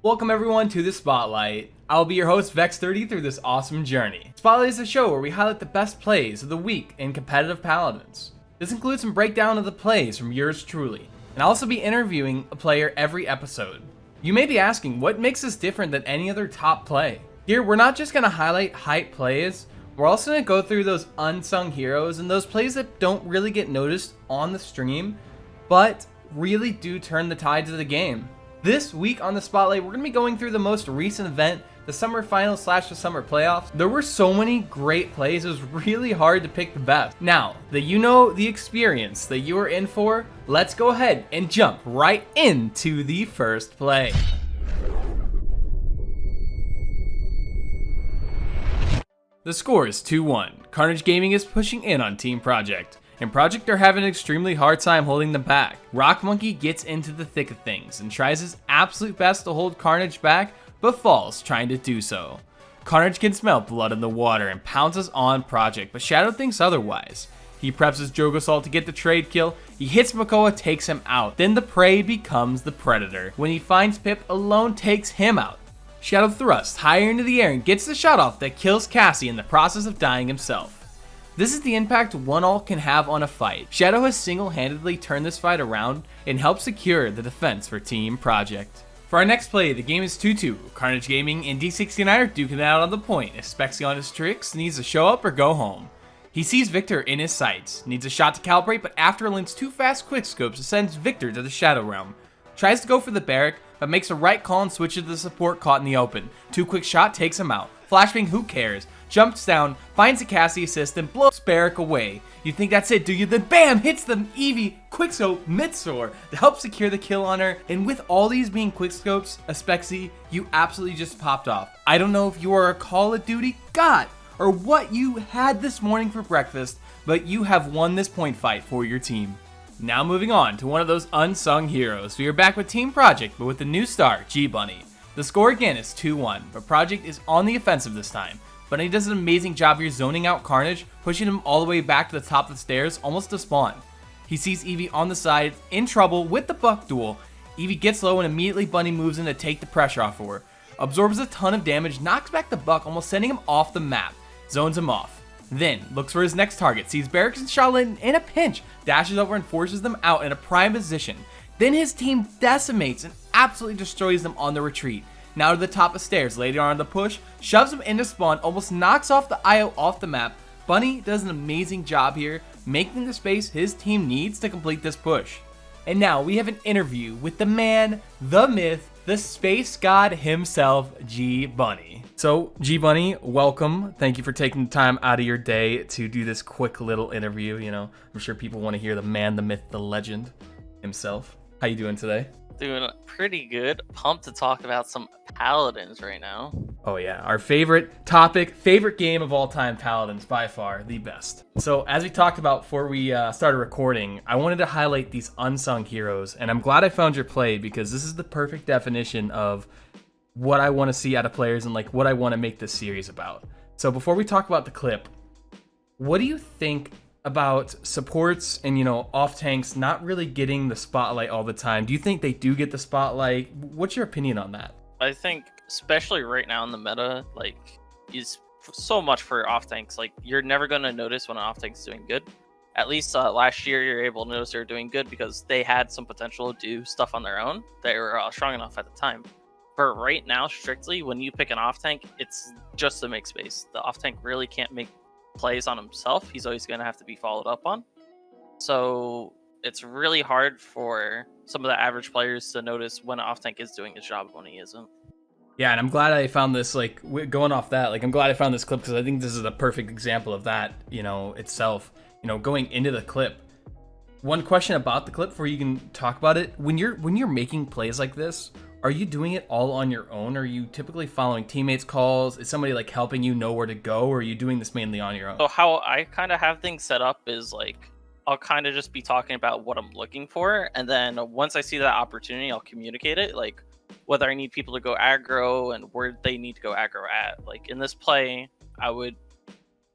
Welcome everyone to the Spotlight. I'll be your host Vex30 through this awesome journey. Spotlight is a show where we highlight the best plays of the week in competitive Paladins. This includes some breakdown of the plays from yours truly, and I'll also be interviewing a player every episode. You may be asking, what makes this different than any other top play? Here, we're not just going to highlight hype plays, we're also going to go through those unsung heroes and those plays that don't really get noticed on the stream, but really do turn the tides of the game. This week on the Spotlight, we're going to be going through the most recent event, the summer finals / the summer playoffs. There were so many great plays, it was really hard to pick the best. Now that you know the experience that you are in for, let's go ahead and jump right into the first play. The score is 2-1. Carnage Gaming is pushing in on Team Project, and Project are having an extremely hard time holding them back. Rock Monkey gets into the thick of things and tries his absolute best to hold Carnage back, but falls trying to do so. Carnage can smell blood in the water and pounces on Project, but Shadow thinks otherwise. He preps his Jogosalt to get the trade kill, he hits Makoa, takes him out. Then the prey becomes the predator. When he finds Pip, alone takes him out. Shadow thrusts higher into the air and gets the shot off that kills Cassie in the process of dying himself. This is the impact one all can have on a fight. Shadow has single-handedly turned this fight around and helped secure the defense for Team Project. For our next play, the game is 2-2. Carnage Gaming and D69 are duking it out on the point as Spexy on his tricks needs to show up or go home. He sees Victor in his sights, needs a shot to calibrate, but after Lynn's two fast quickscopes sends Victor to the Shadow Realm. Tries to go for the barrack, but makes a right call and switches to the support caught in the open. Two quick shot takes him out. Flashbang, who cares? Jumps down, finds a Cassie assist, and blows Barrack away. You think that's it, do you? Then BAM! Hits the Eevee quickscope midsword to help secure the kill on her. And with all these being quickscopes, Spexy, you absolutely just popped off. I don't know if you are a Call of Duty god or what you had this morning for breakfast, but you have won this point fight for your team. Now moving on to one of those unsung heroes. We are back with Team Project, but with the new star, G-Bunny. The score again is 2-1, but Project is on the offensive this time. Bunny does an amazing job here zoning out Carnage, pushing him all the way back to the top of the stairs, almost to spawn. He sees Eevee on the side, in trouble with the buck duel. Eevee gets low and immediately Bunny moves in to take the pressure off of her. Absorbs a ton of damage, knocks back the buck, almost sending him off the map. Zones him off. Then, looks for his next target, sees Barracks and Shaolin in a pinch, dashes over and forces them out in a prime position. Then his team decimates and absolutely destroys them on the retreat. Now to the top of stairs, later on the push, shoves him into spawn, almost knocks off the IO off the map. Bunny does an amazing job here, making the space his team needs to complete this push. And now we have an interview with the man, the myth, the space god himself, G-Bunny. So, G-Bunny, welcome. Thank you for taking the time out of your day to do this quick little interview. You know, I'm sure people want to hear the man, the myth, the legend himself. How you doing today? Doing pretty good. Pumped to talk about some Paladins right now. Oh yeah, our favorite topic, favorite game of all time, Paladins, by far the best. So as we talked about before we started recording, I wanted to highlight these unsung heroes, and I'm glad I found your play because this is the perfect definition of what I want to see out of players and like what I want to make this series about. So before we talk about the clip, what do you think about supports and, you know, off tanks not really getting the spotlight all the time? Do you think they do get the spotlight? What's your opinion on that? I think, especially right now in the meta, like, is so much for off tanks. Like, you're never going to notice when an off tank is doing good. At least last year, you're able to notice they're doing good because they had some potential to do stuff on their own. They were strong enough at the time. But right now, strictly, when you pick an off tank, it's just to make space. The off tank really can't make plays on himself. He's always going to have to be followed up on. So it's really hard for some of the average players to notice when an off tank is doing his job and when he isn't. Yeah, and I'm glad I found this, like, going off that, like, I'm glad I found this clip because I think this is a perfect example of that, you know, itself. You know, going into the clip, one question about the clip before you can talk about it, when you're making plays like this, are you doing it all on your own? Are you typically following teammates' calls? Is somebody like helping you know where to go, or are you doing this mainly on your own? So how I kind of have things set up is like, I'll kind of just be talking about what I'm looking for. And then once I see that opportunity, I'll communicate it. Like whether I need people to go aggro and where they need to go aggro at. Like in this play, I would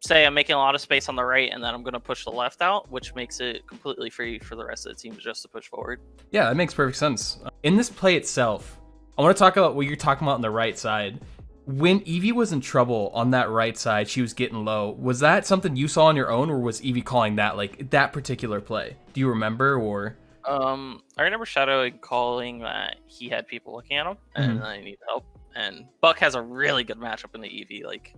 say I'm making a lot of space on the right and then I'm going to push the left out, which makes it completely free for the rest of the team just to push forward. Yeah, that makes perfect sense. In this play itself, I want to talk about what you're talking about on the right side. When Evie was in trouble on that right side, she was getting low. Was that something you saw on your own, or was Evie calling that, like, that particular play? Do you remember, or? I remember Shadow calling that he had people looking at him, and I need help. And Buck has a really good matchup in the Evie. Like,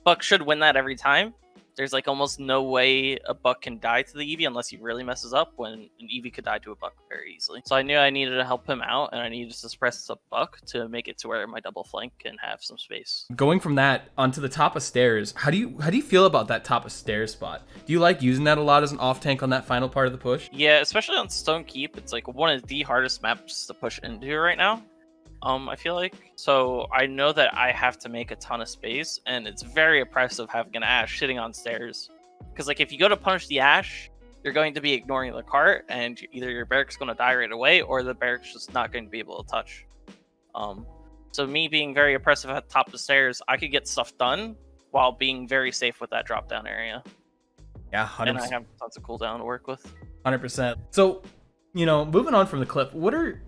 Buck should win that every time. There's like almost no way a Buck can die to the Eevee unless he really messes up, when an Eevee could die to a Buck very easily. So I knew I needed to help him out, and I needed to suppress the Buck to make it to where my double flank can have some space. Going from that onto the top of stairs, how do you feel about that top of stairs spot? Do you like using that a lot as an off tank on that final part of the push? Yeah, especially on Stone Keep, it's like one of the hardest maps to push into right now. I feel like. So I know that I have to make a ton of space, and it's very oppressive having an Ashe sitting on stairs. Because like if you go to punish the Ashe, you're going to be ignoring the cart, and either your barrack's going to die right away, or the barrack's just not going to be able to touch. So me being very oppressive at the top of the stairs, I could get stuff done while being very safe with that drop down area. Yeah, 100%. And I have tons of cooldown to work with. 100%. So, moving on from the clip, what are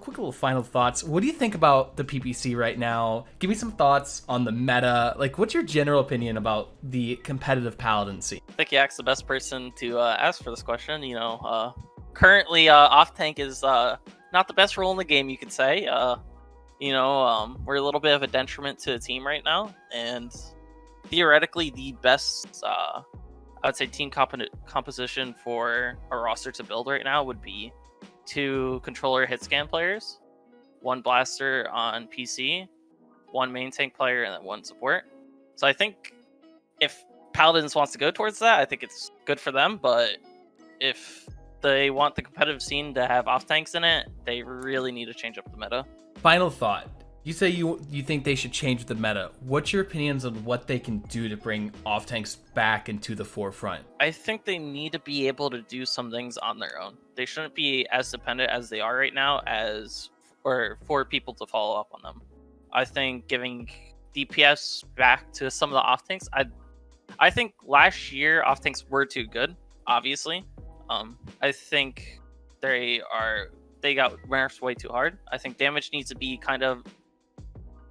quick little final thoughts. What do you think about the PPC right now? Give me some thoughts on the meta. Like, what's your general opinion about the competitive Paladin scene? I think Yak's the best person to ask for this question. Currently, off tank is not the best role in the game, you could say. We're a little bit of a detriment to the team right now, and theoretically, the best, I would say, team composition for a roster to build right now would be 2 controller hit scan players, 1 blaster on PC, 1 main tank player, and then 1 support. So I think if Paladins wants to go towards that, I think it's good for them. But if they want the competitive scene to have off tanks in it, they really need to change up the meta. Final thought. You say you think they should change the meta. What's your opinions on what they can do to bring off tanks back into the forefront? I think they need to be able to do some things on their own. They shouldn't be as dependent as they are right now for people to follow up on them. I think giving DPS back to some of the off tanks. I think last year off tanks were too good, obviously. I think they got nerfed way too hard. I think damage needs to be kind of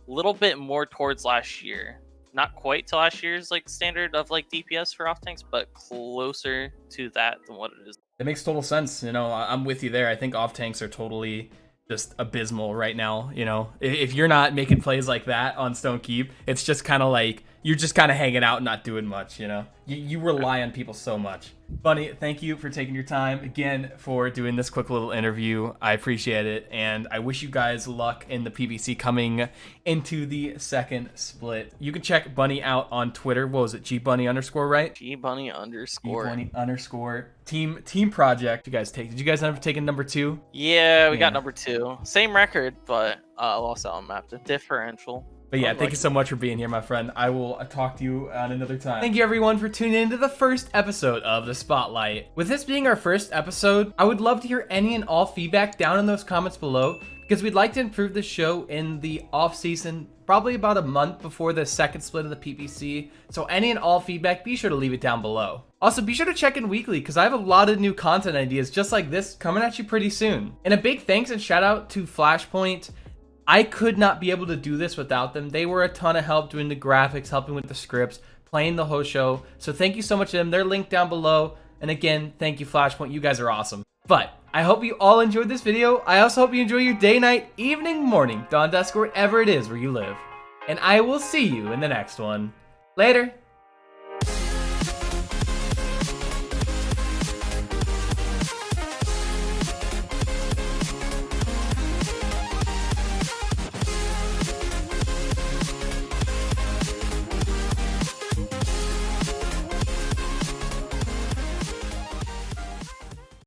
little bit more towards last year, not quite to last year's like standard of like DPS for off tanks, but closer to that than what it is. It makes total sense. I'm with you there. I think off tanks are totally just abysmal right now. If you're not making plays like that on Stone Keep, it's just kind of like you're just kind of hanging out and not doing much. You rely on people so much. Bunny, thank you for taking your time again for doing this quick little interview. I appreciate it, and I wish you guys luck in the PVC coming into the second split. You can check Bunny out on Twitter. What was it? GBunny_, right? GBunny_. GBunny_. Team Project. Did you guys end up taking number 2? Yeah, we got number 2. Same record, but lost out on map differential. But yeah, thank you so much for being here, my friend. I will talk to you on another time. Thank you, everyone, for tuning in to the first episode of The Spotlight. With this being our first episode, I would love to hear any and all feedback down in those comments below, because we'd like to improve the show in the off-season, probably about a month before the second split of the PPC. So any and all feedback, be sure to leave it down below. Also, be sure to check in weekly, because I have a lot of new content ideas just like this coming at you pretty soon. And a big thanks and shout out to Flashpoint. I could not be able to do this without them. They were a ton of help doing the graphics, helping with the scripts, playing the whole show. So thank you so much to them. They're linked down below. And again, thank you, Flashpoint. You guys are awesome. But I hope you all enjoyed this video. I also hope you enjoy your day, night, evening, morning, dawn, dusk, or whatever it is where you live. And I will see you in the next one. Later.